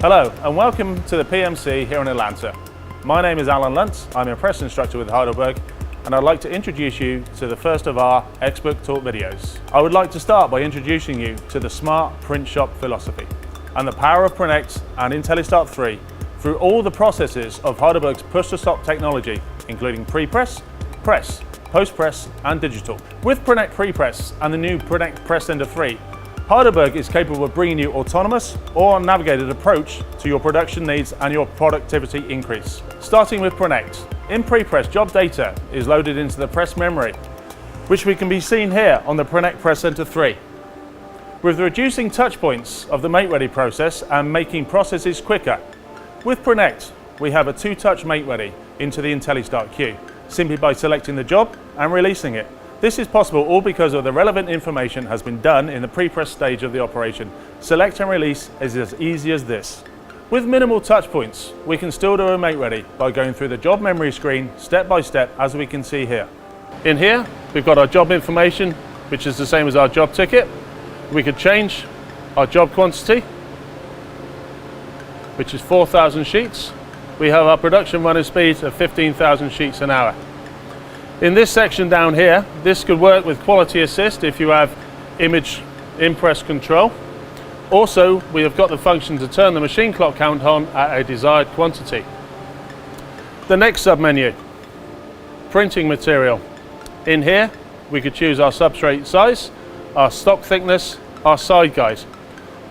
Hello and welcome to the PMC here in Atlanta. My name is Alan Luntz, I'm a press instructor with Heidelberg, and I'd like to introduce you to the first of our expert talk videos. I would like to start by introducing you to the smart print shop philosophy and the power of Prinect and IntelliStart 3 through all the processes of Heidelberg's push-to-stop technology, including pre-press, press, post-press and digital. With Prinect Pre-Press and the new Prinect Press Center 3, Heidelberg is capable of bringing you autonomous or navigated approach to your production needs and your productivity increase. Starting with Prinect, in pre-press job data is loaded into the press memory, which we can be seen here on the Prinect Press Center 3. With reducing touch points of the make-ready process and making processes quicker, with Prinect we have a two-touch make-ready into the IntelliStart queue, simply by selecting the job and releasing it. This is possible all because of the relevant information has been done in the pre-press stage of the operation. Select and release is as easy as this. With minimal touch points, we can still do a make ready by going through the job memory screen step by step, as we can see here. In here, we've got our job information, which is the same as our job ticket. We could change our job quantity, which is 4,000 sheets. We have our production running speed of 15,000 sheets an hour. In this section down here, this could work with quality assist if you have image impress control. Also, we have got the function to turn the machine clock count on at a desired quantity. The next submenu, printing material. In here, we could choose our substrate size, our stock thickness, our side guide.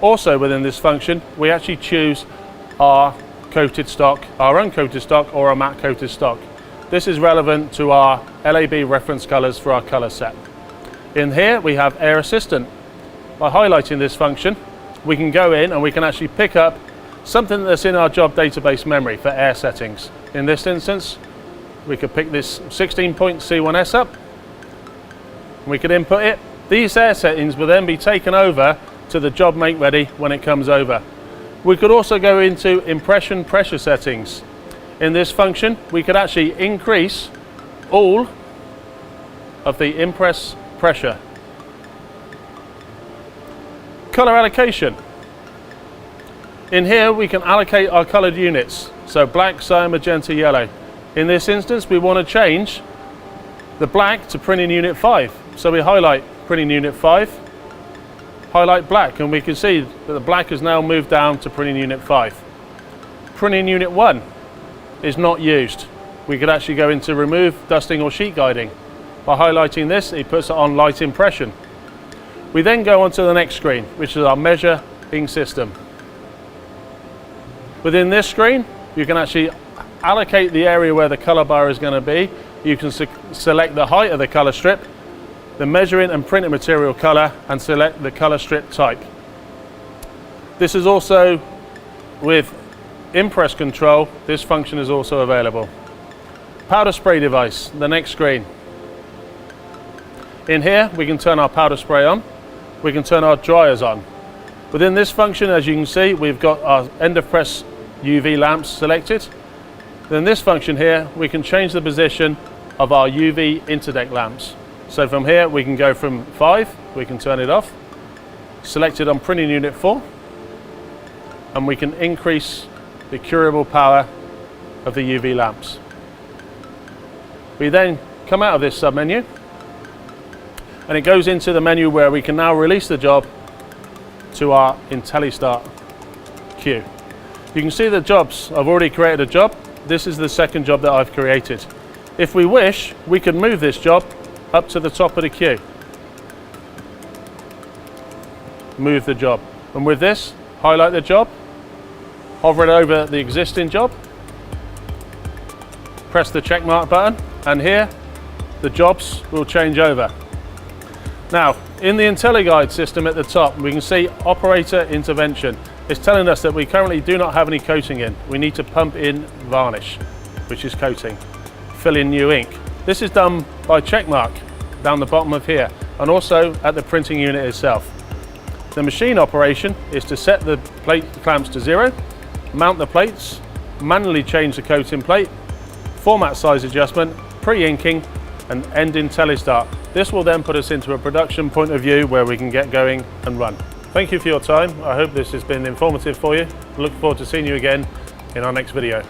Also within this function, we actually choose our coated stock, our uncoated stock or our matte coated stock. This is relevant to our LAB reference colors for our color set. In here we have Air Assistant. By highlighting this function, we can go in and we can actually pick up something that's in our job database memory for air settings. In this instance, we could pick this 16-point C1S up. We could input it. These air settings will then be taken over to the job make ready when it comes over. We could also go into impression pressure settings. In this function, we could actually increase all of the impress pressure. Color allocation. In here, we can allocate our colored units. So black, cyan, magenta, yellow. In this instance, we want to change the black to printing unit 5. So we highlight printing unit 5, highlight black, and we can see that the black has now moved down to printing unit 5. Printing unit 1 is not used. We could actually go into remove dusting or sheet guiding. By highlighting this, it puts it on light impression. We then go on to the next screen, which is our measuring system. Within this screen, you can actually allocate the area where the color bar is going to be. You can select the height of the color strip, the measuring and printing material color, and select the color strip type. This is also with impress control. This function is also available. Powder spray device, the next screen. In here we can turn our powder spray on, we can turn our dryers on. Within this function, as you can see, we've got our end of press UV lamps selected. Then this function here, we can change the position of our UV interdeck lamps. So from here we can go from 5, we can turn it off, select it on printing unit 4, and we can increase the curable power of the UV lamps. We then come out of this submenu and it goes into the menu where we can now release the job to our IntelliStart queue. You can see the jobs. I've already created a job. This is the second job that I've created. If we wish, we could move this job up to the top of the queue. Move the job. And with this, highlight the job, hover it over the existing job, press the check mark button, and here the jobs will change over. Now, in the IntelliGuide system at the top, we can see operator intervention. It's telling us that we currently do not have any coating in. We need to pump in varnish, which is coating. Fill in new ink. This is done by check mark down the bottom of here, and also at the printing unit itself. The machine operation is to set the plate clamps to 0, mount the plates, manually change the coating plate, format size adjustment, pre-inking, and end IntelliStart. This will then put us into a production point of view where we can get going and run. Thank you for your time. I hope this has been informative for you. I look forward to seeing you again in our next video.